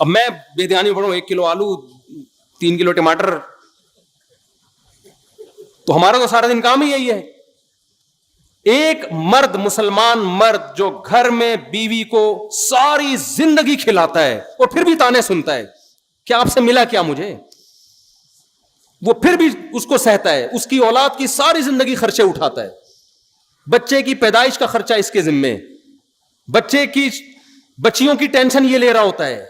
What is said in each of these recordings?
اب میں بے دھیانی پڑھوں 1 کلو آلو 3 کلو ٹماٹر, تو ہمارا تو سارا دن کام ہی یہی ہے. ایک مرد, مسلمان مرد جو گھر میں بیوی کو ساری زندگی کھلاتا ہے اور پھر بھی تانے سنتا ہے, کیا آپ سے ملا کیا مجھے, وہ پھر بھی اس کو سہتا ہے, اس کی اولاد کی ساری زندگی خرچے اٹھاتا ہے, بچے کی پیدائش کا خرچہ اس کے ذمے, بچیوں کی ٹینشن یہ لے رہا ہوتا ہے,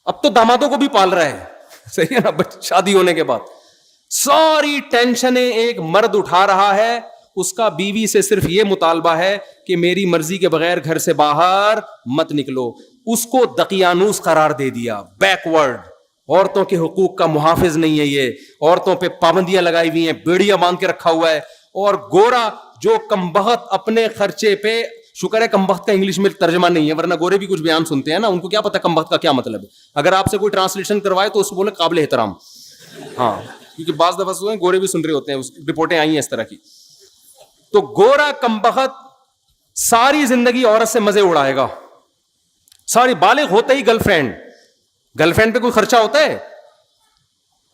اب تو دامادوں کو بھی پال رہا ہے, صحیح ہے نا, شادی ہونے کے بعد ساری ٹینشنیں ایک مرد اٹھا رہا ہے. اس کا بیوی سے صرف یہ مطالبہ ہے کہ میری مرضی کے بغیر گھر سے باہر مت نکلو. اس کو دقیانوس قرار دے دیا, بیکورڈ, عورتوں کے حقوق کا محافظ نہیں ہے یہ, عورتوں پہ پابندیاں لگائی ہوئی ہیں, بیڑیاں باندھ کے رکھا ہوا ہے. اور گورا جو کمبخت اپنے خرچے پہ, شکر ہے کمبخت کا انگلش میں ترجمہ نہیں ہے, ورنہ گورے بھی کچھ بیان سنتے ہیں نا, ان کو کیا پتا کمبخت کا کیا مطلب ہے. اگر آپ سے کوئی ٹرانسلیشن کروائے تو اس کو بولے قابل احترام, ہاں, کیونکہ بعض دفعہ گورے بھی سن رہے ہوتے ہیں, رپورٹیں آئی ہیں اس طرح کی. تو گورا کمبخت ساری زندگی عورت سے مزے اڑائے گا, ساری, بالغ ہوتے ہی گرل فرینڈ پہ کوئی خرچہ ہوتا ہے,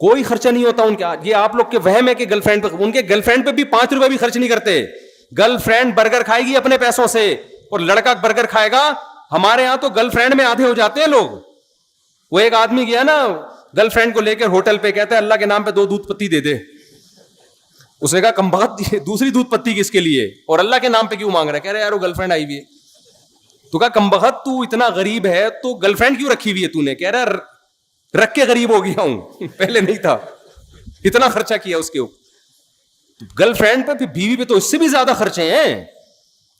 کوئی خرچہ نہیں ہوتا ان کا. یہ آپ لوگ کے وہم ہے کہ گرل فرینڈ پہ, ان کے گرل فرینڈ پہ بھی 5 روپے بھی خرچ نہیں کرتے. گرل فرینڈ برگر کھائے گی اپنے پیسوں سے, اور لڑکا برگر کھائے گا. ہمارے ہاں تو گرل فرینڈ میں آدھے ہو جاتے ہیں لوگ. وہ ایک آدمی گیا نا گرل فرینڈ کو لے کر ہوٹل پہ, کہتا ہے اللہ کے نام پہ 2 دودھ پتی دے دے. اس نے کہا کمبخت دوسری دودھ پتی کس کے لیے, اور اللہ کے نام پہ کیوں مانگ رہا ہے؟ کہہ رہے یار وہ گرل فرینڈ آئی ہوئی ہے. تو کہا کمبخت تو اتنا غریب ہے تو گرل فرینڈ کیوں رکھی ہوئی ہے تو نے؟ کہہ رہا رکھ کے غریب ہو گیا ہوں, پہلے نہیں تھا, اتنا خرچہ کیا اس کے اوپر. گرل فرینڈ پہ, بیوی پہ تو اس سے بھی زیادہ خرچے ہیں.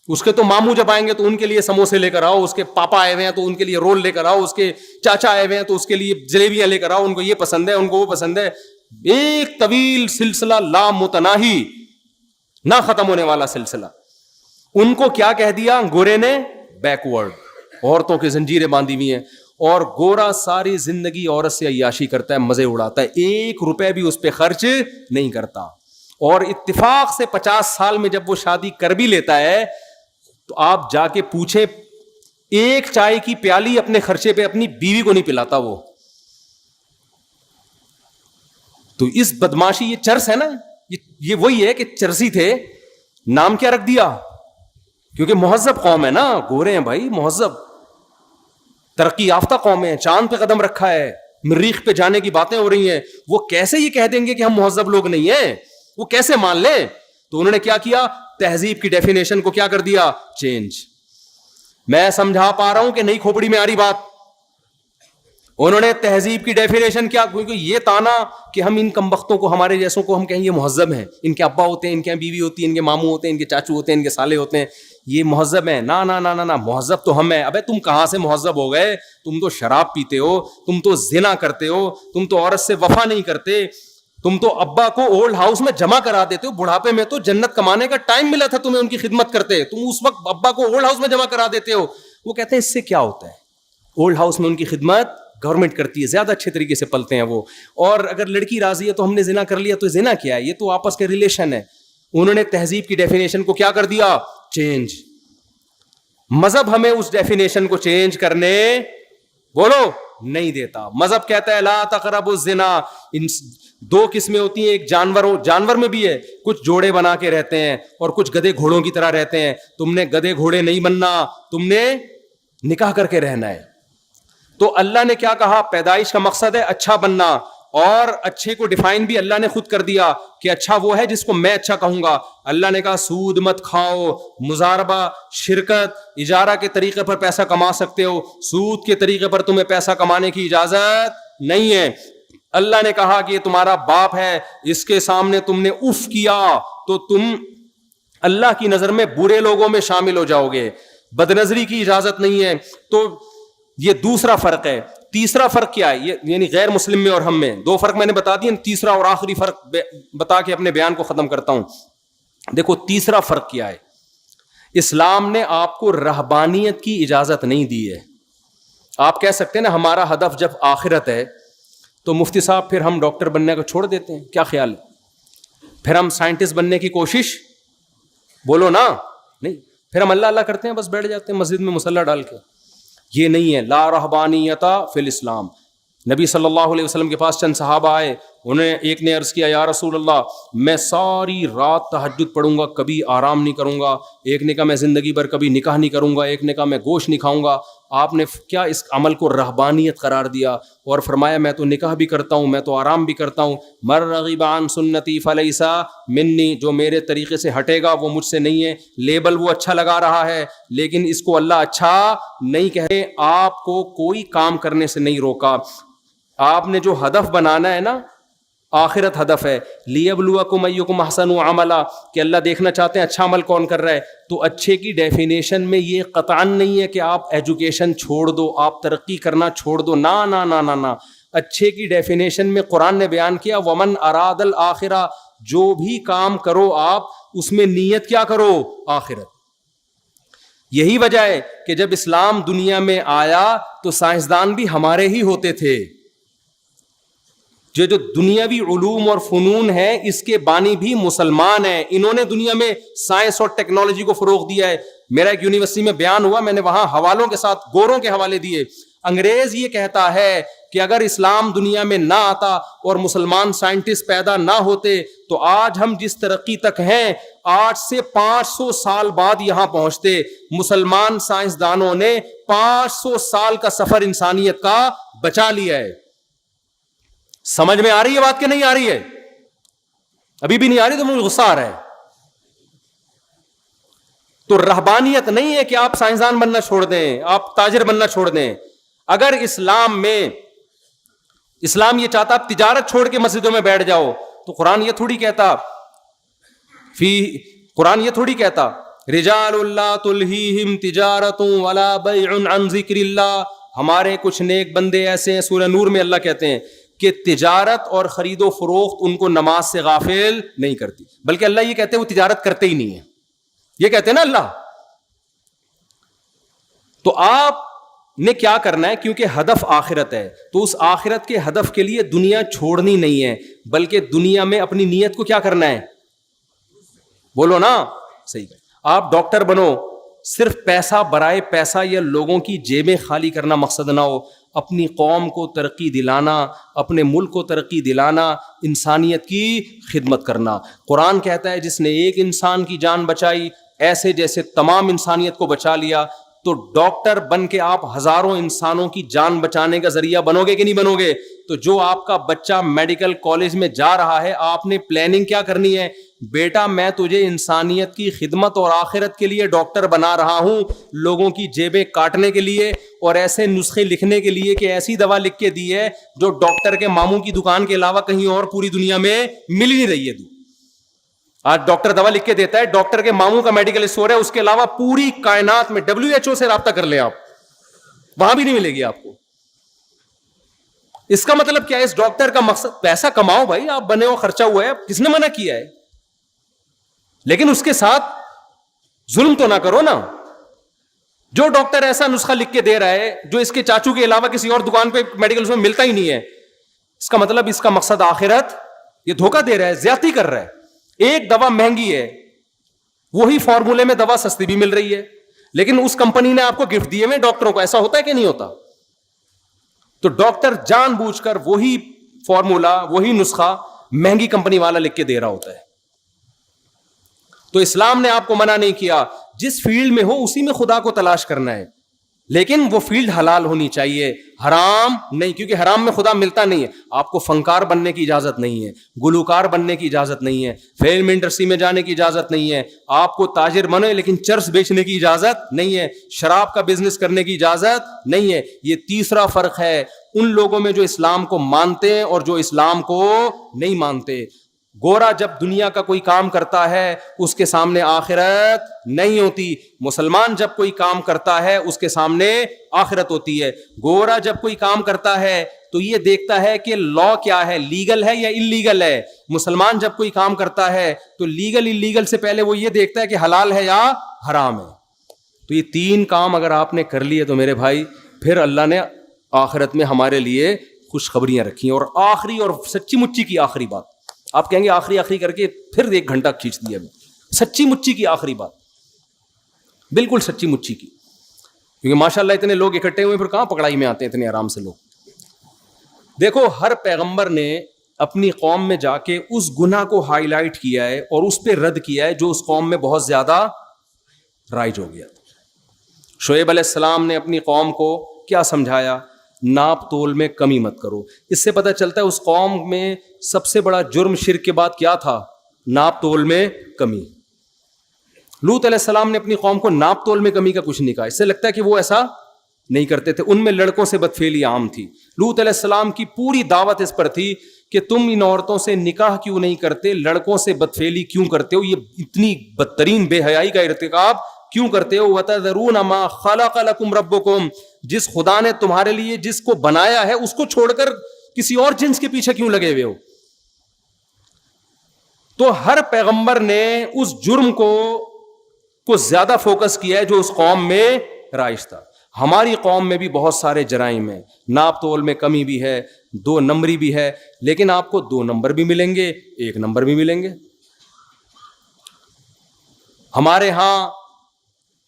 اس کے تو ماموں جب آئیں گے تو ان کے لیے سموسے لے کر آؤ, اس کے پاپا آئے ہوئے ہیں تو ان کے لیے رول لے کر آؤ, اس کے چاچا آئے ہوئے ہیں تو اس کے لیے جلیبیاں لے کر آؤ, ان کو یہ پسند ہے, ان کو وہ پسند ہے. ایک طویل سلسلہ, لامتناہی, نہ ختم ہونے والا سلسلہ. ان کو کیا کہہ دیا گورے نے؟ بیکورڈ, عورتوں کی زنجیریں باندھی ہوئی ہیں. اور گورا ساری زندگی عورت سے عیاشی کرتا ہے, مزے اڑاتا ہے, 1 روپے بھی اس پہ خرچ نہیں کرتا. اور اتفاق سے 50 سال میں جب وہ شادی کر بھی لیتا ہے تو آپ جا کے پوچھیں, ایک چائے کی پیالی اپنے خرچے پہ اپنی بیوی کو نہیں پلاتا وہ. تو اس بدماشی, یہ چرس ہے نا, یہ وہی ہے کہ چرسی تھے, نام کیا رکھ دیا؟ کیونکہ مہذب قوم ہے نا, گورے ہیں بھائی, مہذب ترقی یافتہ قوم ہے, چاند پہ قدم رکھا ہے, مریخ پہ جانے کی باتیں ہو رہی ہیں. وہ کیسے یہ کہہ دیں گے کہ ہم مہذب لوگ نہیں ہیں؟ وہ کیسے مان لیں؟ تو انہوں نے کیا کیا, تہذیب کی ڈیفینیشن کو کیا کر دیا؟ چینج. میں سمجھا پا رہا ہوں کہ نہیں کھوپڑی میں آ رہی بات؟ انہوں نے تہذیب کی ڈیفینیشن کیا, کیونکہ یہ تانا کہ ہم ان کمبختوں کو, ہمارے جیسوں کو ہم کہیں یہ مہذب ہیں, ان کے ابا ہوتے ہیں, ان کے بیوی ہوتی ہے, ان کے ماموں ہوتے ہیں, ان کے چاچو ہوتے ہیں, ان کے سالے ہوتے ہیں, یہ مہذب ہیں. نا نا نا نا, مہذب تو ہم ہیں. ابے تم کہاں سے مہذب ہو گئے؟ تم تو شراب پیتے ہو, تم تو زنا کرتے ہو, تم تو عورت سے وفا نہیں کرتے, تم تو ابا کو اولڈ ہاؤس میں جمع کرا دیتے ہو. بڑھاپے میں تو جنت کمانے کا ٹائم ملا تھا تمہیں ان کی خدمت کرتے, تم اس وقت ابا کو اولڈ ہاؤس میں جمع کرا دیتے ہو. وہ کہتے ہیں اس سے کیا ہوتا ہے, اولڈ ہاؤس میں ان کی خدمت گورنمنٹ کرتی ہے, زیادہ اچھے طریقے سے پلتے ہیں وہ. اور اگر لڑکی راضی ہے تو ہم نے زنا کر لیا, تو زنا کیا ہے؟ یہ تو آپس کے ریلیشن ہے. انہوں نے تہذیب کی ڈیفینیشن کو کیا کر دیا؟ چینج. مذہب ہمیں اس ڈیفینیشن کو چینج کرنے بولو نہیں دیتا. مذہب کہتا ہے لا تقربوا الزنا. 2 قسمیں ہوتی ہیں, ایک جانور میں بھی ہے, کچھ جوڑے بنا کے رہتے ہیں اور کچھ گدھے گھوڑوں کی طرح رہتے ہیں. تم نے گدھے گھوڑے نہیں بننا, تم نے نکاح کر کے رہنا ہے. تو اللہ نے کیا کہا؟ پیدائش کا مقصد ہے اچھا بننا, اور اچھے کو ڈیفائن بھی اللہ نے خود کر دیا کہ اچھا وہ ہے جس کو میں اچھا کہوں گا. اللہ نے کہا سود مت کھاؤ, مزاربہ, شرکت, اجارہ کے طریقے پر پیسہ کما سکتے ہو, سود کے طریقے پر تمہیں پیسہ کمانے کی اجازت نہیں ہے. اللہ نے کہا کہ یہ تمہارا باپ ہے, اس کے سامنے تم نے اف کیا تو تم اللہ کی نظر میں برے لوگوں میں شامل ہو جاؤ گے. بدنظری کی اجازت نہیں ہے. تو یہ دوسرا فرق ہے. تیسرا فرق کیا ہے؟ یعنی غیر مسلم میں اور ہم میں 2 فرق میں نے بتا دیے. تیسرا اور آخری فرق بتا کے اپنے بیان کو ختم کرتا ہوں. دیکھو تیسرا فرق کیا ہے. اسلام نے آپ کو رہبانیت کی اجازت نہیں دی ہے. آپ کہہ سکتے ہیں نا ہمارا ہدف جب آخرت ہے تو مفتی صاحب پھر ہم ڈاکٹر بننے کو چھوڑ دیتے ہیں, کیا خیال ہے؟ پھر ہم سائنٹسٹ بننے کی کوشش, بولو نا, نہیں, پھر ہم اللہ اللہ کرتے ہیں, بس بیٹھ جاتے ہیں مسجد میں مصلی ڈال کے. یہ نہیں ہے لا رہبانیت فی الاسلام. نبی صلی اللہ علیہ وسلم کے پاس چند صحابہ آئے, انہیں ایک نے عرض کیا یا رسول اللہ میں ساری رات تہجد پڑھوں گا, کبھی آرام نہیں کروں گا. ایک نے کہا میں زندگی بھر کبھی نکاح نہیں کروں گا. ایک نے کہا میں گوشت نہیں کھاؤں گا. آپ نے کیا اس عمل کو رہبانیت قرار دیا اور فرمایا میں تو نکاح بھی کرتا ہوں, میں تو آرام بھی کرتا ہوں. مر رغب عن سنتی فلیس منی, جو میرے طریقے سے ہٹے گا وہ مجھ سے نہیں ہے. لیبل وہ اچھا لگا رہا ہے لیکن اس کو اللہ اچھا نہیں کہے. آپ کو کوئی کام کرنے سے نہیں روکا. آپ نے جو ہدف بنانا ہے نا, آخرت ہدف ہے. لیبلوکم ایکم احسن عملا, کہ اللہ دیکھنا چاہتے ہیں اچھا عمل کون کر رہا ہے. تو اچھے کی ڈیفینیشن میں یہ قطعاً نہیں ہے کہ آپ ایجوکیشن چھوڑ دو, آپ ترقی کرنا چھوڑ دو. نا نا نا نا نا, اچھے کی ڈیفینیشن میں قرآن نے بیان کیا ومن اراد الآخرہ, جو بھی کام کرو آپ اس میں نیت کیا کرو, آخرت. یہی وجہ ہے کہ جب اسلام دنیا میں آیا تو سائنسدان بھی ہمارے ہی ہوتے تھے. جو دنیاوی علوم اور فنون ہے اس کے بانی بھی مسلمان ہیں. انہوں نے دنیا میں سائنس اور ٹیکنالوجی کو فروغ دیا ہے. میرا ایک یونیورسٹی میں بیان ہوا, میں نے وہاں حوالوں کے ساتھ گوروں کے حوالے دیے. انگریز یہ کہتا ہے کہ اگر اسلام دنیا میں نہ آتا اور مسلمان سائنٹسٹ پیدا نہ ہوتے تو آج ہم جس ترقی تک ہیں آج سے 500 سال بعد یہاں پہنچتے. مسلمان سائنسدانوں نے 500 سال کا سفر انسانیت کا بچا لیا ہے. سمجھ میں آ رہی ہے بات کہ نہیں آ رہی ہے؟ ابھی بھی نہیں آ رہی تو مجھے غصہ آ رہا ہے. تو رہبانیت نہیں ہے کہ آپ سائنسدان بننا چھوڑ دیں, آپ تاجر بننا چھوڑ دیں. اگر اسلام یہ چاہتا آپ تجارت چھوڑ کے مسجدوں میں بیٹھ جاؤ تو قرآن یہ تھوڑی کہتا رجال اللہ تلہیہم تجارت ولا بیع عن ذکر اللہ. ہمارے کچھ نیک بندے ایسے ہیں, سورہ نور میں اللہ کہتے ہیں کہ تجارت اور خرید و فروخت ان کو نماز سے غافل نہیں کرتی. بلکہ اللہ یہ کہتے ہیں وہ تجارت کرتے ہی نہیں ہے, یہ کہتے ہیں نا اللہ. تو آپ نے کیا کرنا ہے, کیونکہ ہدف آخرت ہے تو اس آخرت کے ہدف کے لیے دنیا چھوڑنی نہیں ہے بلکہ دنیا میں اپنی نیت کو کیا کرنا ہے, بولو نا صحیح. آپ ڈاکٹر بنو, صرف پیسہ برائے پیسہ یا لوگوں کی جیبیں خالی کرنا مقصد نہ ہو. اپنی قوم کو ترقی دلانا, اپنے ملک کو ترقی دلانا, انسانیت کی خدمت کرنا. قرآن کہتا ہے جس نے ایک انسان کی جان بچائی ایسے جیسے تمام انسانیت کو بچا لیا. تو ڈاکٹر بن کے آپ ہزاروں انسانوں کی جان بچانے کا ذریعہ بنو گے کہ نہیں بنو گے؟ تو جو آپ کا بچہ میڈیکل کالج میں جا رہا ہے آپ نے پلاننگ کیا کرنی ہے, بیٹا میں تجھے انسانیت کی خدمت اور آخرت کے لیے ڈاکٹر بنا رہا ہوں, لوگوں کی جیبیں کاٹنے کے لیے اور ایسے نسخے لکھنے کے لیے کہ ایسی دوا لکھ کے دی ہے جو ڈاکٹر کے ماموں کی دکان کے علاوہ کہیں اور پوری دنیا میں مل نہیں رہی ہے. آج ڈاکٹر دوا لکھ کے دیتا ہے, ڈاکٹر کے ماموں کا میڈیکل اسٹور ہے, اس کے علاوہ پوری کائنات میں WHO سے رابطہ کر لیں آپ, وہاں بھی نہیں ملے گی آپ کو. اس کا مطلب کیا ہے؟ اس ڈاکٹر کا مقصد پیسہ کماؤ بھائی, آپ بنے ہو, خرچہ ہوا ہے, کس نے منع کیا ہے؟ لیکن اس کے ساتھ ظلم تو نہ کرو نا. جو ڈاکٹر ایسا نسخہ لکھ کے دے رہا ہے جو اس کے چاچو کے علاوہ کسی اور دکان پہ میڈیکل میں ملتا ہی نہیں ہے, اس کا مطلب اس کا مقصد آخرت, یہ دھوکہ دے رہا ہے, زیادتی کر رہا ہے. ایک دوا مہنگی ہے, وہی فارمولے میں دوا سستی بھی مل رہی ہے, لیکن اس کمپنی نے آپ کو گفٹ دیے ہوئے ڈاکٹروں کو. ایسا ہوتا ہے کہ نہیں ہوتا؟ تو ڈاکٹر جان بوجھ کر وہی فارمولا, وہی نسخہ مہنگی کمپنی والا لکھ کے دے رہا ہوتا ہے. تو اسلام نے آپ کو منع نہیں کیا, جس فیلڈ میں ہو اسی میں خدا کو تلاش کرنا ہے, لیکن وہ فیلڈ حلال ہونی چاہیے, حرام نہیں, کیونکہ حرام میں خدا ملتا نہیں ہے. آپ کو فنکار بننے کی اجازت نہیں ہے, گلوکار بننے کی اجازت نہیں ہے, فلم انڈسٹری میں جانے کی اجازت نہیں ہے, آپ کو تاجر بنے لیکن چرس بیچنے کی اجازت نہیں ہے, شراب کا بزنس کرنے کی اجازت نہیں ہے. یہ تیسرا فرق ہے ان لوگوں میں جو اسلام کو مانتے ہیں اور جو اسلام کو نہیں مانتے. گورا جب دنیا کا کوئی کام کرتا ہے اس کے سامنے آخرت نہیں ہوتی, مسلمان جب کوئی کام کرتا ہے اس کے سامنے آخرت ہوتی ہے. گورا جب کوئی کام کرتا ہے تو یہ دیکھتا ہے کہ لا کیا ہے, لیگل ہے یا انلیگل ہے. مسلمان جب کوئی کام کرتا ہے تو لیگل انلیگل سے پہلے وہ یہ دیکھتا ہے کہ حلال ہے یا حرام ہے. تو یہ تین کام اگر آپ نے کر لیے تو میرے بھائی پھر اللہ نے آخرت میں ہمارے لیے خوشخبریاں رکھی. اور آخری اور سچی مچی کی آخری بات, آپ کہیں گے آخری کر کے پھر 1 گھنٹہ کھینچ دیا, سچی مچی کی آخری بات, بالکل سچی مچی کی. کیونکہ ماشاءاللہ اتنے لوگ اکٹھے ہوئے پھر کہاں پکڑائی میں آتے ہیں اتنے آرام سے لوگ. دیکھو ہر پیغمبر نے اپنی قوم میں جا کے اس گناہ کو ہائی لائٹ کیا ہے اور اس پہ رد کیا ہے جو اس قوم میں بہت زیادہ رائج ہو گیا. شعیب علیہ السلام نے اپنی قوم کو کیا سمجھایا؟ ناپ تول میں کمی مت کرو. اس سے پتہ چلتا ہے اس قوم میں سب سے بڑا جرم شرک کے بعد کیا تھا؟ ناپ تول میں کمی. لوط علیہ السلام نے اپنی قوم کو ناپ تول میں کمی کا کچھ نہیں کہا. اس سے لگتا ہے کہ وہ ایسا نہیں کرتے تھے. ان میں لڑکوں سے بدفعلی عام تھی. لوط علیہ السلام کی پوری دعوت اس پر تھی کہ تم ان عورتوں سے نکاح کیوں نہیں کرتے, لڑکوں سے بدفعلی کیوں کرتے ہو, یہ اتنی بدترین بے حیائی کا ارتکاب کیوں کرتے ہو. وَتَذَرُونَ مَا خَلَقَ لَكُمْ رَبُّكُمْ, جس خدا نے تمہارے لیے جس کو بنایا ہے اس کو چھوڑ کر کسی اور جنس کے پیچھے کیوں لگے ہوئے ہو. تو ہر پیغمبر نے اس جرم کو زیادہ فوکس کیا ہے جو اس قوم میں رائج تھا. ہماری قوم میں بھی بہت سارے جرائم ہیں, ناپ تول میں کمی بھی ہے, 2 نمبری بھی ہے, لیکن آپ کو 2 نمبر بھی ملیں گے, 1 نمبر بھی ملیں گے. ہمارے ہاں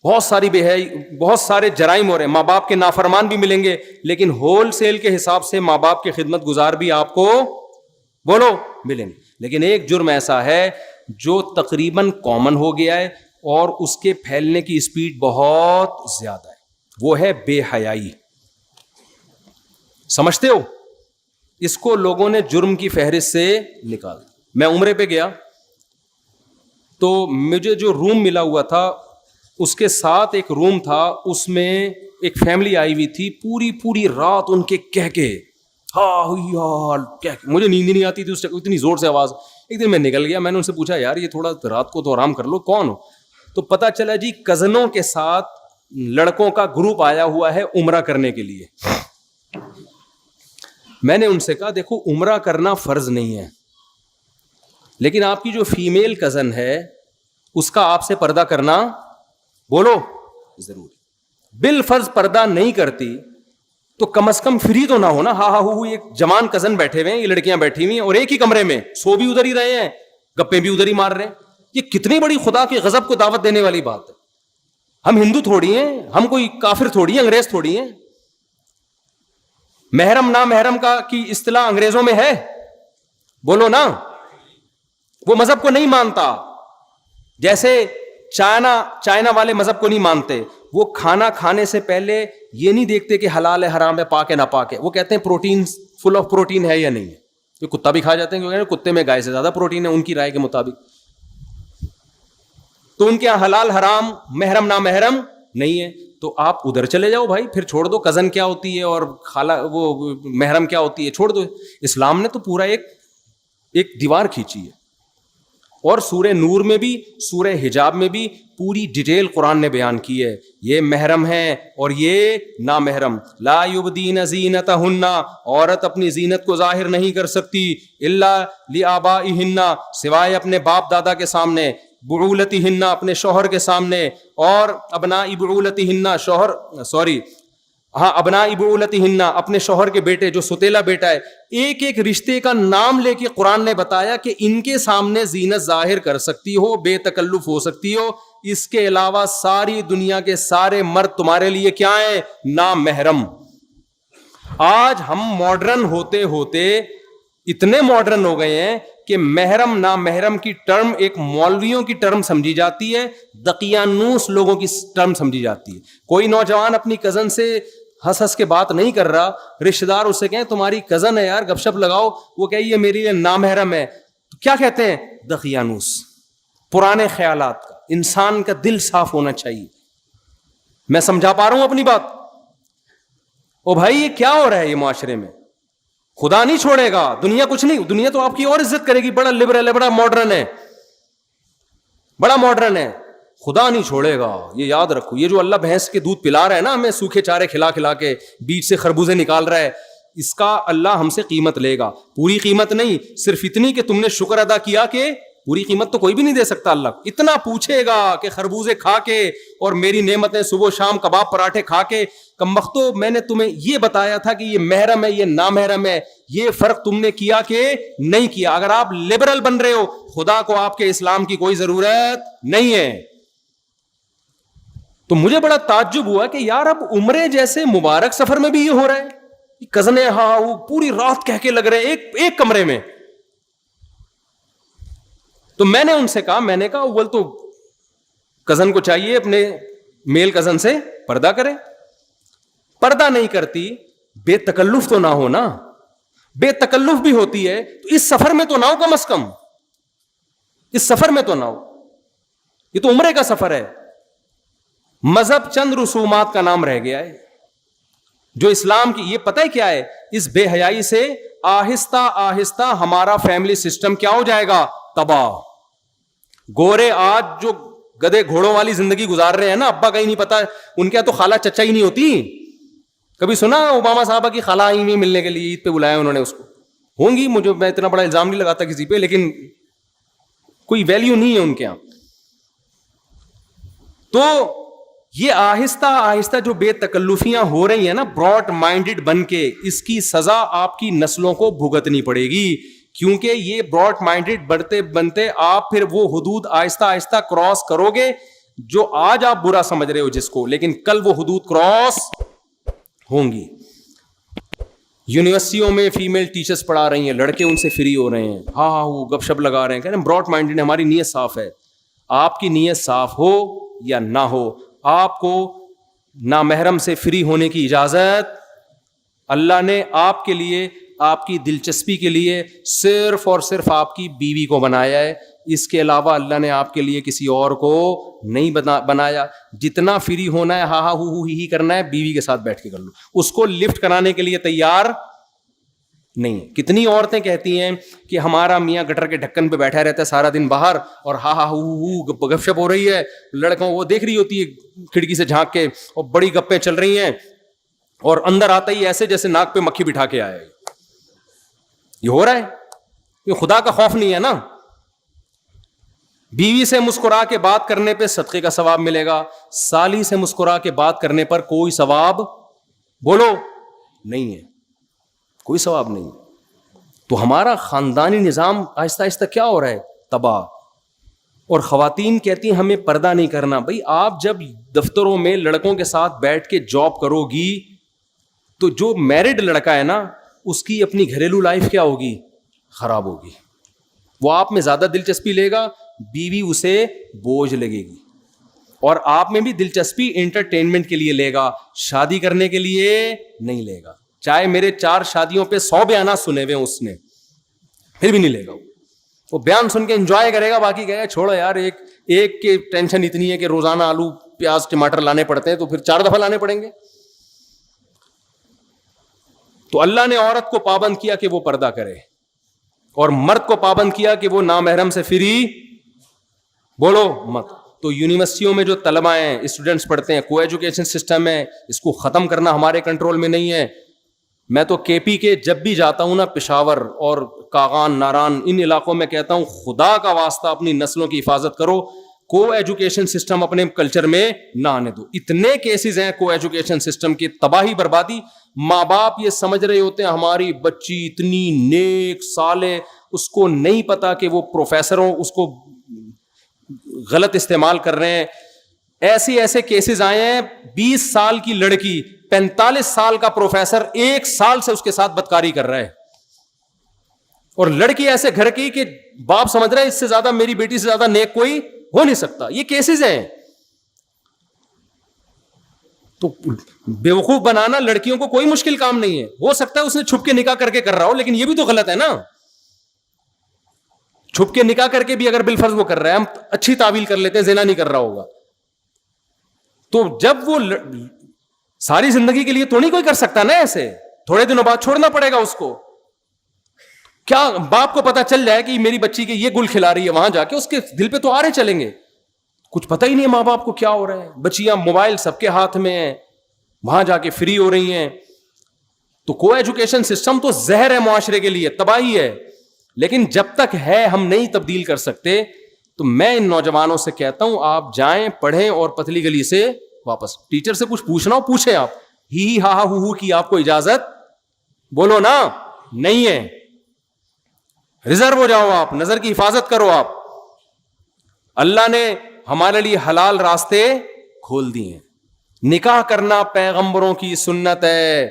بہت سارے جرائم ہو رہے ہیں, ماں باپ کے نافرمان بھی ملیں گے, لیکن ہول سیل کے حساب سے ماں باپ کے خدمت گزار بھی آپ کو بولو ملیں گے. لیکن ایک جرم ایسا ہے جو تقریباً کامن ہو گیا ہے اور اس کے پھیلنے کی اسپیڈ بہت زیادہ ہے, وہ ہے بے حیائی. سمجھتے ہو؟ اس کو لوگوں نے جرم کی فہرست سے نکال. میں عمرے پہ گیا تو مجھے جو روم ملا ہوا تھا اس کے ساتھ ایک روم تھا, اس میں ایک فیملی آئی ہوئی تھی. پوری رات ان کے کہکے, مجھے نیند نہیں آتی تھی اس اتنی زور سے آواز. ایک دن میں نکل گیا, میں نے ان سے پوچھا یار یہ تھوڑا رات کو تو آرام کر لو, کون ہو؟ تو پتا چلا جی کزنوں کے ساتھ لڑکوں کا گروپ آیا ہوا ہے عمرہ کرنے کے لیے. میں نے ان سے کہا دیکھو عمرہ کرنا فرض نہیں ہے, لیکن آپ کی جو فیمیل کزن ہے اس کا آپ سے پردہ کرنا بولو ضرور. بالفرض پردہ نہیں کرتی تو کم از کم فری تو نہ ہونا. ایک جوان کزن بیٹھے ہوئے ہیں, یہ لڑکیاں بیٹھی ہوئی ہیں اور ایک ہی کمرے میں سو بھی ادھر ہی رہے ہیں, گپے بھی ادھر ہی مار رہے ہیں. یہ کتنی بڑی خدا کے غضب کو دعوت دینے والی بات ہے. ہم ہندو تھوڑی ہیں, ہم کوئی کافر تھوڑی ہیں, انگریز تھوڑی ہیں. محرم نا محرم کا کی اصطلاح انگریزوں میں ہے, بولو نا. وہ مذہب کو نہیں مانتا, جیسے چائنا والے مذہب کو نہیں مانتے. وہ کھانا کھانے سے پہلے یہ نہیں دیکھتے کہ حلال ہے حرام ہے پاک ہے ناپاک ہے, وہ کہتے ہیں پروٹین فل آف پروٹین ہے یا نہیں ہے. یہ کتا بھی کھا جاتے ہیں کیونکہ کتے میں گائے سے زیادہ پروٹین ہے ان کی رائے کے مطابق. تو ان کے یہاں حلال حرام محرم نا محرم نہیں ہے. تو آپ ادھر چلے جاؤ بھائی, پھر چھوڑ دو کزن کیا ہوتی ہے اور خالہ وہ محرم کیا ہوتی ہے, چھوڑ دو. اسلام نے تو پورا ایک دیوار کھینچی ہے. اور سورہ نور میں بھی سورہ حجاب میں بھی پوری ڈیٹیل قرآن نے بیان کی ہے. یہ محرم ہے اور یہ نامحرم. لا یبدین زینتہن, عورت اپنی زینت کو ظاہر نہیں کر سکتی الا لآبائہن, سوائے اپنے باپ دادا کے سامنے, بعولتہن, اپنے شوہر کے سامنے, اور ابناء بعولتہن, ابناء بعولتہن, اپنے شوہر کے بیٹے جو ستیلا بیٹا ہے. ایک رشتے کا نام لے کے قرآن نے بتایا کہ ان کے سامنے زینت ظاہر کر سکتی ہو, بے تکلف ہو سکتی ہو. اس کے علاوہ ساری دنیا کے سارے مرد تمہارے لیے کیا ہیں؟ نامحرم. آج ہم ماڈرن ہوتے ہوتے اتنے ماڈرن ہو گئے ہیں کہ محرم نامحرم کی ٹرم ایک مولویوں کی ٹرم سمجھی جاتی ہے, دقیانوس لوگوں کی ٹرم سمجھی جاتی ہے. کوئی نوجوان اپنی کزن سے ہنس کے بات نہیں کر رہا, رشتہ دار اس سے کہیں تمہاری کزن ہے یار گپ شپ لگاؤ, وہ کہ یہ میری نامحرم ہے, تو کیا کہتے ہیں؟ دقیانوس. پرانے خیالات کا. انسان کا دل صاف ہونا چاہیے. میں سمجھا پا رہا ہوں اپنی بات؟ او بھائی یہ کیا ہو رہا ہے یہ معاشرے میں؟ خدا نہیں چھوڑے گا, دنیا کچھ نہیں, دنیا تو آپ کی اور عزت کرے گی. بڑا لبرل ہے, بڑا ماڈرن ہے, بڑا ماڈرن ہے, خدا نہیں چھوڑے گا. یہ یاد رکھو. یہ جو اللہ بھینس کے دودھ پلا رہا ہے نا ہمیں, سوکھے چارے کھلا کھلا کے بیچ سے خربوزے نکال رہا ہے, اس کا اللہ ہم سے قیمت لے گا. پوری قیمت نہیں, صرف اتنی کہ تم نے شکر ادا کیا. کہ پوری قیمت تو کوئی بھی نہیں دے سکتا. اللہ اتنا پوچھے گا کہ خربوزے کھا کے اور میری نعمتیں صبح شام کباب پراٹھے کھا کے, کمبختو میں نے تمہیں یہ بتایا تھا کہ یہ محرم ہے یہ نامحرم ہے, یہ فرق تم نے کیا کہ نہیں کیا. اگر آپ لبرل بن رہے ہو, خدا کو آپ کے اسلام کی کوئی ضرورت نہیں ہے. تو مجھے بڑا تعجب ہوا کہ یار اب عمرے جیسے مبارک سفر میں بھی یہ ہو رہا ہے، کزنیں ہاں وہ پوری رات کہہ کے لگ رہے ہیں ایک کمرے میں. تو میں نے ان سے کہا، میں نے کہا اول تو کزن کو چاہیے اپنے میل کزن سے پردہ کرے. پردہ نہیں کرتی، بے تکلف تو نہ ہو نا. بے تکلف بھی ہوتی ہے تو اس سفر میں تو نہ ہو، کم از کم اس سفر میں تو نہ ہو. یہ تو عمرے کا سفر ہے. مذہب چند رسومات کا نام رہ گیا ہے جو اسلام کی. یہ پتہ ہے کیا ہے؟ اس بے حیائی سے آہستہ آہستہ ہمارا فیملی سسٹم کیا ہو جائے گا؟ تباہ. گورے آج جو گدے گھوڑوں والی زندگی گزار رہے ہیں نا، ابا کا ہی نہیں پتا، ان کے تو خالہ چچا ہی نہیں ہوتی. کبھی سنا اوباما صاحبہ کی خالہ ہی نہیں ملنے کے لیے عید پہ بلایا انہوں نے اس کو؟ ہوں گی، مجھے میں اتنا بڑا الزام نہیں لگاتا کسی پہ، لیکن کوئی ویلیو نہیں ہے ان کے یہاں. تو یہ آہستہ آہستہ جو بے تکلفیاں ہو رہی ہیں نا براڈ مائنڈڈ بن کے، اس کی سزا آپ کی نسلوں کو بھگتنی پڑے گی. کیونکہ یہ براڈ مائنڈڈ بڑھتے بنتے آپ پھر وہ حدود آہستہ آہستہ کراس کرو گے جو آج آپ برا سمجھ رہے ہو جس کو، لیکن کل وہ حدود کراس ہوں گی. یونیورسٹیوں میں فیمیل ٹیچرز پڑھا رہی ہیں، لڑکے ان سے فری ہو رہے ہیں، ہاں وہ گپ شپ لگا رہے ہیں، کہہ رہے ہیں براڈ مائنڈڈ، ہماری نیت صاف ہے. آپ کی نیت صاف ہو یا نہ ہو، آپ کو نامحرم سے فری ہونے کی اجازت اللہ نے آپ کے لیے، آپ کی دلچسپی کے لیے صرف اور صرف آپ کی بیوی کو بنایا ہے. اس کے علاوہ اللہ نے آپ کے لیے کسی اور کو نہیں بنایا. جتنا فری ہونا ہے، ہاں ہاں ہو ہی کرنا ہے، بیوی کے ساتھ بیٹھ کے کر لو. اس کو لفٹ کرانے کے لیے تیار نہیں. کتنی عورتیں کہتی ہیں کہ ہمارا میاں گٹر کے ڈھکن پہ بیٹھا رہتا ہے سارا دن باہر، اور ہاں ہاں گپ شپ ہو رہی ہے، لڑکوں وہ دیکھ رہی ہوتی ہے کھڑکی سے جھانک کے، اور بڑی گپیں چل رہی ہیں، اور اندر آتا ہی ایسے جیسے ناک پہ مکھی بٹھا کے آیا. یہ ہو رہا ہے. یہ خدا کا خوف نہیں ہے نا. بیوی سے مسکرا کے بات کرنے پہ صدقے کا ثواب ملے گا، سالی سے مسکرا کے بات کرنے پر کوئی ثواب بولو نہیں ہے، کوئی ثواب نہیں. تو ہمارا خاندانی نظام آہستہ آہستہ کیا ہو رہا ہے؟ تباہ. اور خواتین کہتی ہیں ہمیں پردہ نہیں کرنا. بھائی آپ جب دفتروں میں لڑکوں کے ساتھ بیٹھ کے جاب کرو گی تو جو میرڈ لڑکا ہے نا، اس کی اپنی گھریلو لائف کیا ہوگی؟ خراب ہوگی. وہ آپ میں زیادہ دلچسپی لے گا، بیوی اسے بوجھ لگے گی. اور آپ میں بھی دلچسپی انٹرٹینمنٹ کے لیے لے گا، شادی کرنے کے لیے نہیں لے گا. چاہے میرے 4 شادیوں پہ 100 بیانات سنے ہوئے اس نے، پھر بھی نہیں لے گا. وہ بیان سن کے انجوائے کرے گا، باقی کہے گا چھوڑو یار، ایک کی ٹینشن اتنی ہے کہ روزانہ آلو پیاز ٹماٹر لانے پڑتے ہیں، تو پھر 4 دفعہ لانے پڑیں گے. تو اللہ نے عورت کو پابند کیا کہ وہ پردہ کرے، اور مرد کو پابند کیا کہ وہ نامحرم سے فری بولو مت. تو یونیورسٹیوں میں جو طلبہ ہیں، اسٹوڈنٹس پڑھتے ہیں، کو ایجوکیشن سسٹم ہے، اس کو ختم کرنا ہمارے کنٹرول میں نہیں ہے. میں تو کے پی کے جب بھی جاتا ہوں نا، پشاور اور کاغان، ناران، ان علاقوں میں کہتا ہوں خدا کا واسطہ اپنی نسلوں کی حفاظت کرو، کو ایجوکیشن سسٹم اپنے کلچر میں نہ آنے دو. اتنے کیسز ہیں کو ایجوکیشن سسٹم کی تباہی بربادی. ماں باپ یہ سمجھ رہے ہوتے ہیں ہماری بچی اتنی نیک صالح، اس کو نہیں پتا کہ وہ پروفیسروں اس کو غلط استعمال کر رہے ہیں. ایسے کیسز آئے ہیں، 20 سال کی لڑکی 45 سال کا پروفیسر 1 سال سے اس کے ساتھ بدکاری کر رہا ہے، اور لڑکی ایسے گھر کی کہ باپ سمجھ رہا ہے اس سے زیادہ، میری بیٹی سے زیادہ نیک کوئی ہو نہیں سکتا. یہ کیسز ہیں. تو بیوقوف بنانا لڑکیوں کو کوئی مشکل کام نہیں ہے. ہو سکتا ہے اس نے چھپ کے نکاح کر کے کر رہا ہو، لیکن یہ بھی تو غلط ہے نا. چھپ کے نکاح کر کے بھی اگر بالفرض وہ کر رہا ہے، ہم اچھی تعویل کر لیتے ہیں زنا نہیں کر رہا ہوگا، تو جب وہ ساری زندگی کے لیے تو نہیں کوئی کر سکتا نا ایسے، تھوڑے دنوں بعد چھوڑنا پڑے گا اس کو. کیا باپ کو پتا چل جائے کہ میری بچی کے یہ گل کھلا رہی ہے، وہاں جا کے اس کے دل پہ تو آرے چلیں گے. کچھ پتہ ہی نہیں ہے ماں باپ کو کیا ہو رہا ہے. بچیاں موبائل سب کے ہاتھ میں ہیں، وہاں جا کے فری ہو رہی ہیں. تو کو ایجوکیشن سسٹم تو زہر ہے معاشرے کے لیے، تباہی ہے. لیکن جب تک ہے ہم نہیں تبدیل کر سکتے. تو میں ان نوجوانوں سے کہتا ہوں آپ جائیں، پڑھیں، اور پتلی گلی سے واپس. ٹیچر سے کچھ پوچھنا ہو پوچھیں. آپ ہی ہا ہا ہو کی آپ کو اجازت بولو نا نہیں ہے. ریزرو ہو جاؤ، آپ نظر کی حفاظت کرو. آپ اللہ نے ہمارے لیے حلال راستے کھول دی ہیں. نکاح کرنا پیغمبروں کی سنت ہے,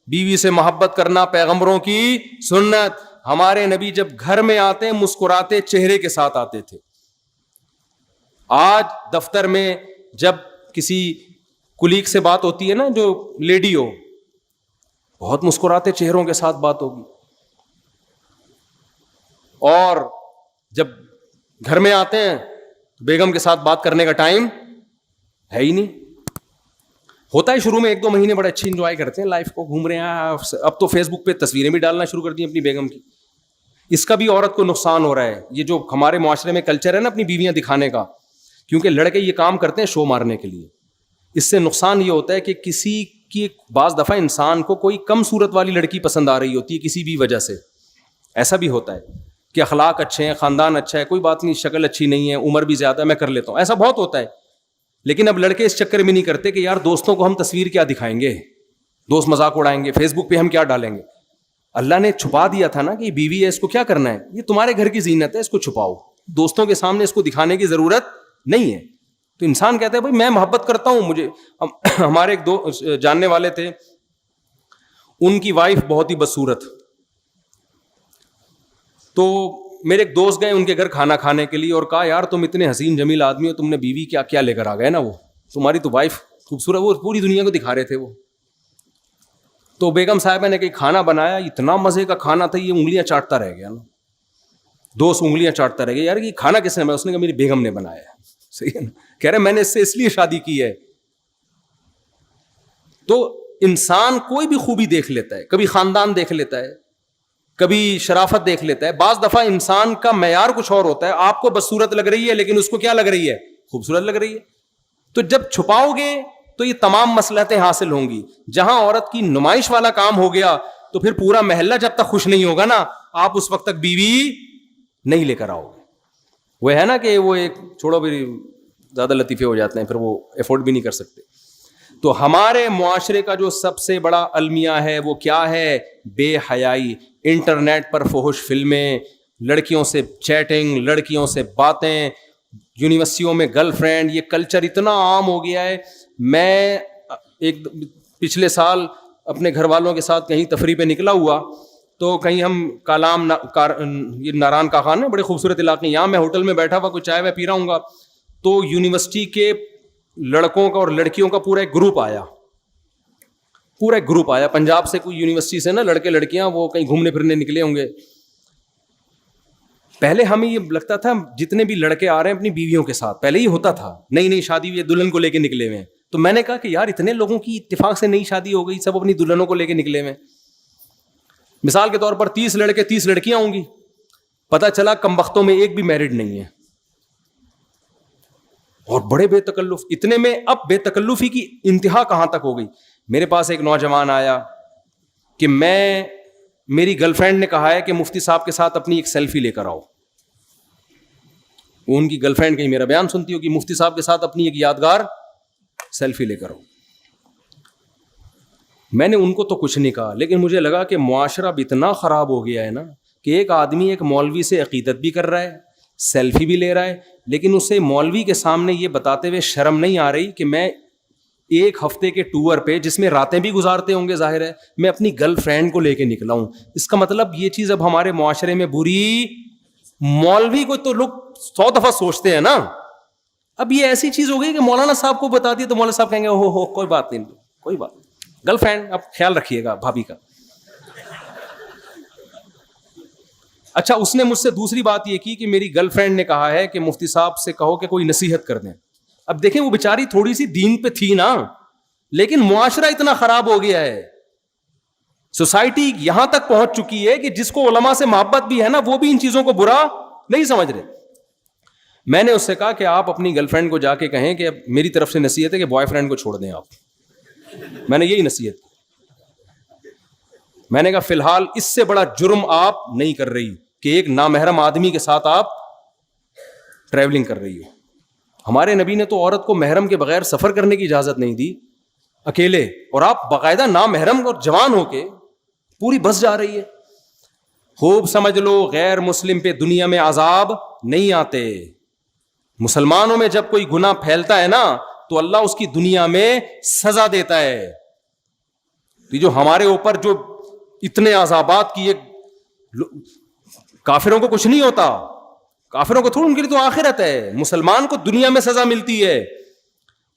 بیوی سے محبت کرنا پیغمبروں کی سنت. ہمارے نبی جب گھر میں آتے مسکراتے چہرے کے ساتھ آتے تھے. آج دفتر میں جب کسی کلیگ سے بات ہوتی ہے نا, جو لیڈی ہو, بہت مسکراتے چہروں کے ساتھ بات ہوگی, اور جب گھر میں آتے ہیں بیگم کے ساتھ بات کرنے کا ٹائم ہے ہی نہیں. ہوتا ہے شروع میں 1-2 مہینے بڑے اچھی انجوائے کرتے ہیں لائف کو, گھوم رہے ہیں. اب تو فیس بک پہ تصویریں بھی ڈالنا شروع کر دی اپنی بیگم کی. اس کا بھی عورت کو نقصان ہو رہا ہے. یہ جو ہمارے معاشرے میں کلچر ہے نا اپنی بیویاں دکھانے کا, کیونکہ لڑکے یہ کام کرتے ہیں شو مارنے کے لیے. اس سے نقصان یہ ہوتا ہے کہ کسی کی بعض دفعہ انسان کو کوئی کم صورت والی لڑکی پسند آ رہی ہوتی ہے کسی بھی وجہ سے. ایسا بھی ہوتا ہے کہ اخلاق اچھے ہیں, خاندان اچھا ہے, کوئی بات نہیں, شکل اچھی نہیں ہے, عمر بھی زیادہ ہے, میں کر لیتا ہوں. ایسا بہت ہوتا ہے. لیکن اب لڑکے اس چکر میں نہیں کرتے کہ یار دوستوں کو ہم تصویر کیا دکھائیں گے, دوست مذاق اڑائیں گے, فیس بک پہ ہم کیا ڈالیں گے. اللہ نے چھپا دیا تھا نا کہ یہ بیوی ہے, اس کو کیا کرنا ہے, یہ تمہارے گھر کی زینت ہے, اس کو چھپاؤ, دوستوں کے سامنے اس کو دکھانے کی ضرورت نہیں ہے. تو انسان کہتا ہے بھائی میں محبت کرتا ہوں. مجھے ہمارے ایک دو جاننے والے تھے, ان کی وائف بہت ہی بدصورت, تو میرے ایک دوست گئے ان کے گھر کھانا کھانے کے لیے اور کہا یار تم اتنے حسین جمیل آدمی ہو, تم نے بیوی کیا کیا لے کر آ گئے نا, وہ تمہاری تو وائف خوبصورت, وہ پوری دنیا کو دکھا رہے تھے وہ. تو بیگم صاحبہ نے کہ کھانا بنایا, اتنا مزے کا کھانا تھا, یہ انگلیاں چاٹتا رہ گیا نا, دوست انگلیاں چاٹتا رہ گیا. یار یہ کھانا کس نے بنایا؟ اس نے کہا میری بیگم نے بنایا ہے. صحیح ہے نا, کہہ رہے میں نے اس سے اس لیے شادی کی ہے. تو انسان کوئی بھی خوبی دیکھ لیتا ہے, کبھی خاندان دیکھ لیتا ہے, کبھی شرافت دیکھ لیتا ہے. بعض دفعہ انسان کا معیار کچھ اور ہوتا ہے. آپ کو بدصورت لگ رہی ہے لیکن اس کو کیا لگ رہی ہے, خوبصورت لگ رہی ہے. تو جب چھپاؤ گے تو یہ تمام مصلحتیں حاصل ہوں گی. جہاں عورت کی نمائش والا کام ہو گیا تو پھر پورا محلہ جب تک خوش نہیں ہوگا نا, آپ اس وقت تک بیوی نہیں لے کر آؤ گے. وہ ہے نا کہ وہ ایک چھوڑو بھی زیادہ لطیفے ہو جاتے ہیں, پھر وہ افورڈ بھی نہیں کر سکتے. تو ہمارے معاشرے کا جو سب سے بڑا المیہ ہے وہ کیا ہے, بے حیائی. انٹرنیٹ پر فحش فلمیں, لڑکیوں سے چیٹنگ, لڑکیوں سے باتیں, یونیورسٹیوں میں گرل فرینڈ, یہ کلچر اتنا عام ہو گیا ہے. میں ایک پچھلے سال اپنے گھر والوں کے ساتھ کہیں تفریح پہ نکلا ہوا, تو کہیں ہم کالام یہ ناران کا خان ہے, بڑے خوبصورت علاقے, یہاں میں ہوٹل میں بیٹھا ہوا کوئی چائے وائے پی رہا ہوں گا, تو یونیورسٹی کے لڑکوں کا اور لڑکیوں کا پورا ایک گروپ آیا, پورا ایک گروپ آیا پنجاب سے, کوئی یونیورسٹی سے نا, لڑکے لڑکیاں وہ کہیں گھومنے پھرنے نکلے ہوں گے. پہلے ہمیں یہ لگتا تھا جتنے بھی لڑکے آ رہے ہیں اپنی بیویوں کے ساتھ, پہلے ہی ہوتا تھا نئی نئی شادی ہوئی, دلہن کو لے کے نکلے ہوئے ہیں. تو میں نے کہا کہ یار اتنے لوگوں کی اتفاق سے نئی شادی ہو گئی, سب اپنی دلہنوں کو لے کے نکلے ہوئے. مثال کے طور پر 30 لڑکے 30 لڑکیاں ہوں گی, پتہ چلا کم بختوں میں ایک بھی میرڈ نہیں ہے, اور بڑے بے تکلف. اتنے میں اب بے تکلفی کی انتہا کہاں تک ہو گئی. میرے پاس ایک نوجوان آیا کہ میری گرل فرینڈ نے کہا ہے کہ مفتی صاحب کے ساتھ اپنی ایک سیلفی لے کر آؤ. وہ ان کی گرل فرینڈ کہیں میرا بیان سنتی ہو کہ مفتی صاحب کے ساتھ اپنی ایک یادگار سیلفی لے کر آؤ. میں نے ان کو تو کچھ نہیں کہا, لیکن مجھے لگا کہ معاشرہ اب اتنا خراب ہو گیا ہے نا کہ ایک آدمی ایک مولوی سے عقیدت بھی کر رہا ہے, سیلفی بھی لے رہا ہے, لیکن اسے مولوی کے سامنے یہ بتاتے ہوئے شرم نہیں آ رہی کہ میں ایک ہفتے کے ٹور پہ, جس میں راتیں بھی گزارتے ہوں گے ظاہر ہے, میں اپنی گرل فرینڈ کو لے کے نکلا ہوں. اس کا مطلب یہ چیز اب ہمارے معاشرے میں بری. مولوی کو تو لوگ 100 دفعہ سوچتے ہیں نا, اب یہ ایسی چیز ہو گئی کہ مولانا صاحب کو بتا دی تو مولانا صاحب کہیں گے ہو کوئی بات نہیں, کوئی بات نہیں, گرل فرینڈ اب خیال رکھیے گا بھابھی کا. اچھا, اس نے مجھ سے دوسری بات یہ کی کہ میری گرل فرینڈ نے کہا ہے کہ مفتی صاحب سے کہو کہ کوئی نصیحت کر دیں. اب دیکھیں وہ بیچاری تھوڑی سی دین پہ تھی نا, لیکن معاشرہ اتنا خراب ہو گیا ہے, سوسائٹی یہاں تک پہنچ چکی ہے کہ جس کو علماء سے محبت بھی ہے نا, وہ بھی ان چیزوں کو برا نہیں سمجھ رہے. میں نے اس سے کہا کہ آپ اپنی گرل فرینڈ کو جا کے کہیں کہ میری طرف سے نصیحت ہے کہ بوائے فرینڈ کو چھوڑ دیں آپ. میں نے یہی نصیحت کی. میں نے کہا فی الحال اس سے بڑا جرم آپ نہیں کر رہی کہ ایک نامحرم آدمی کے ساتھ آپ ٹریولنگ کر رہی ہو. ہمارے نبی نے تو عورت کو محرم کے بغیر سفر کرنے کی اجازت نہیں دی اکیلے, اور آپ باقاعدہ نامحرم اور جوان ہو کے پوری بس جا رہی ہے. خوب سمجھ لو, غیر مسلم پہ دنیا میں عذاب نہیں آتے. مسلمانوں میں جب کوئی گناہ پھیلتا ہے نا تو اللہ اس کی دنیا میں سزا دیتا ہے. تو جو ہمارے اوپر جو اتنے عذابات کیے, کافروں کو کچھ نہیں ہوتا, کافروں کو تھوڑا, ان کے لیے تو آخرت ہے, مسلمان کو دنیا میں سزا ملتی ہے.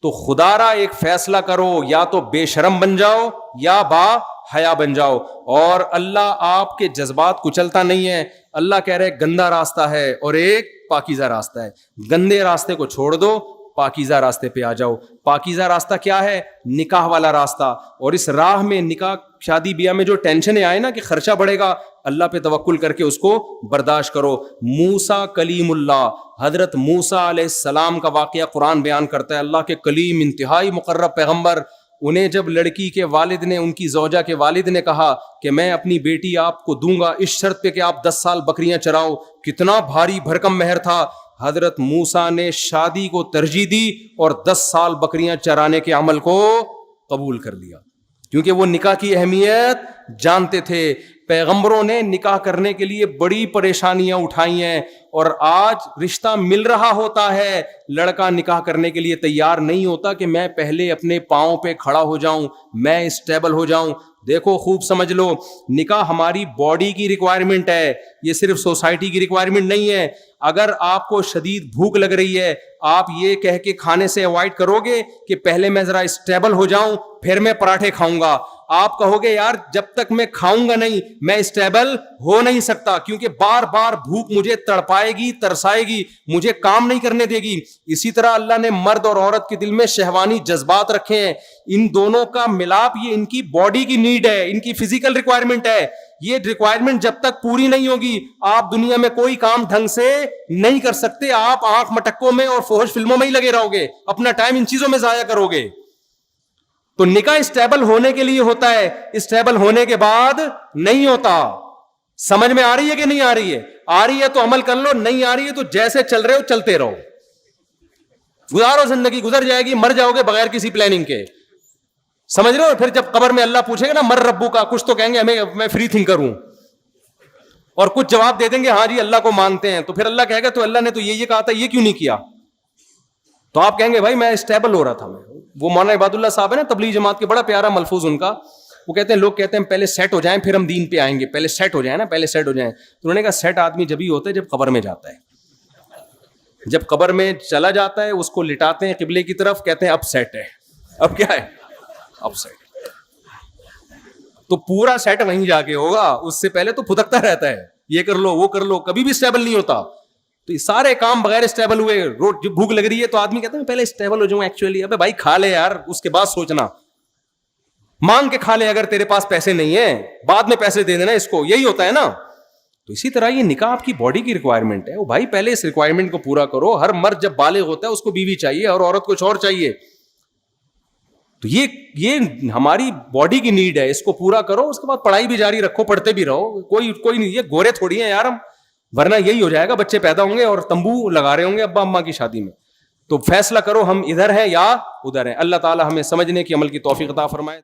تو خدا را ایک فیصلہ کرو, یا تو بے شرم بن جاؤ یا با حیا بن جاؤ. اور اللہ آپ کے جذبات کچلتا نہیں ہے. اللہ کہہ رہے گندا راستہ ہے اور ایک پاکیزہ راستہ ہے. گندے راستے کو چھوڑ دو, پاکیزہ راستے پہ آ جاؤ. پاکیزہ راستہ کیا ہے؟ نکاح والا راستہ. اور اس راہ میں نکاح شادی بیاہ میں جو ٹینشنیں آئے نا کہ خرچہ بڑھے گا, اللہ پہ توکل کر کے اس کو برداشت کرو. موسیٰ کلیم اللہ, حضرت موسیٰ علیہ السلام کا واقعہ قرآن بیان کرتا ہے. اللہ کے کلیم, انتہائی مقرب پیغمبر, انہیں جب لڑکی کے والد نے, ان کی زوجہ کے والد نے کہا کہ میں اپنی بیٹی آپ کو دوں گا اس شرط پہ کہ آپ 10 سال بکریاں چراؤ, کتنا بھاری بھرکم مہر تھا. حضرت موسیٰ نے شادی کو ترجیح دی اور 10 سال بکریاں چرانے کے عمل کو قبول کر لیا, کیونکہ وہ نکاح کی اہمیت جانتے تھے. پیغمبروں نے نکاح کرنے کے لیے بڑی پریشانیاں اٹھائی ہیں, اور آج رشتہ مل رہا ہوتا ہے, لڑکا نکاح کرنے کے لیے تیار نہیں ہوتا کہ میں پہلے اپنے پاؤں پہ کھڑا ہو جاؤں, میں اسٹیبل ہو جاؤں. دیکھو خوب سمجھ لو, نکاح ہماری باڈی کی ریکوائرمنٹ ہے, یہ صرف سوسائٹی کی ریکوائرمنٹ نہیں ہے. اگر آپ کو شدید بھوک لگ رہی ہے, آپ یہ کہہ کے کھانے سے اوائڈ کرو گے کہ پہلے میں ذرا اسٹیبل ہو جاؤں پھر میں پراٹھے کھاؤں گا. آپ کہو گے یار جب تک میں کھاؤں گا نہیں میں اسٹیبل ہو نہیں سکتا, کیونکہ بار بار بھوک مجھے تڑپائے گی, ترسائے گی, مجھے کام نہیں کرنے دے گی. اسی طرح اللہ نے مرد اور عورت کے دل میں شہوانی جذبات رکھے ہیں, ان دونوں کا ملاپ یہ ان کی باڈی کی نیڈ ہے, ان کی فزیکل ریکوائرمنٹ ہے. یہ ریکوائرمنٹ جب تک پوری نہیں ہوگی آپ دنیا میں کوئی کام ڈھنگ سے نہیں کر سکتے. آپ آنکھ مٹکوں میں اور فحش فلموں میں ہی لگے رہو گے, اپنا ٹائم ان چیزوں میں ضائع کرو گے. تو نکاح اسٹیبل ہونے کے لیے ہوتا ہے, اسٹیبل ہونے کے بعد نہیں ہوتا. سمجھ میں آ رہی ہے کہ نہیں آ رہی ہے؟ آ رہی ہے تو عمل کر لو, نہیں آ رہی ہے تو جیسے چل رہے ہو چلتے رہو, گزارو, زندگی گزر جائے گی, مر جاؤ گے بغیر کسی پلاننگ کے. سمجھ رہے ہو؟ پھر جب قبر میں اللہ پوچھے گا نا مر ربو کا, کچھ تو کہیں گے ہمیں میں فری تھنکر ہوں, اور کچھ جواب دے دیں گے ہاں جی اللہ کو مانتے ہیں. تو پھر اللہ کہے گا تو اللہ نے تو یہ کہا تھا, یہ کیوں نہیں کیا؟ تو آپ کہیں گے بھائی میں اسٹیبل ہو رہا تھا. وہ مولانا عباد اللہ صاحب ہے نا تبلیغ جماعت کے, بڑا پیارا ملفوظ ان کا, وہ کہتے ہیں لوگ کہتے ہیں پہلے سیٹ ہو جائیں پھر ہم دین پہ آئیں گے, پہلے سیٹ ہو جائیں نا, پہلے سیٹ ہو جائیں. تو انہوں نے کہا سیٹ آدمی جبھی ہوتا ہے جب قبر میں جاتا ہے, جب قبر میں چلا جاتا ہے اس کو لٹاتے ہیں قبلے کی طرف, کہتے ہیں اب سیٹ ہے. اب کیا ہے؟ اب سیٹ. تو پورا سیٹ وہیں جا کے ہوگا, اس سے پہلے تو پھدکتا رہتا ہے, یہ کر لو وہ کر لو, کبھی بھی اسٹیبل نہیں ہوتا. تو یہ سارے کام بغیر اسٹیبل ہوئے. روز جب بھوک لگ رہی ہے تو آدمی کہتا ہے پہلے اسٹیبل ہو جاؤں. ایکچولی ابے بھائی کھا لے یار, اس کے بعد سوچنا, مانگ کے کھا لے اگر تیرے پاس پیسے نہیں ہیں, بعد میں پیسے دے دینا اس کو, یہی ہوتا ہے نا. تو اسی طرح یہ نکاح آپ کی باڈی کی ریکوائرمنٹ ہے, وہ بھائی پہلے اس ریکوائرمنٹ کو پورا کرو. ہر مرد جب بالغ ہوتا ہے اس کو بیوی چاہیے اور عورت کچھ اور چاہیے. تو یہ ہماری باڈی کی نیڈ ہے, اس کو پورا کرو. اس کے بعد پڑھائی بھی جاری رکھو, پڑھتے بھی رہو, کوئی نہیں. یہ گورے تھوڑی ہیں یار ہم, ورنہ یہی ہو جائے گا, بچے پیدا ہوں گے اور تمبو لگا رہے ہوں گے ابا اماں کی شادی میں. تو فیصلہ کرو ہم ادھر ہیں یا ادھر ہیں. اللہ تعالی ہمیں سمجھنے کی عمل کی توفیق عطا فرمائے.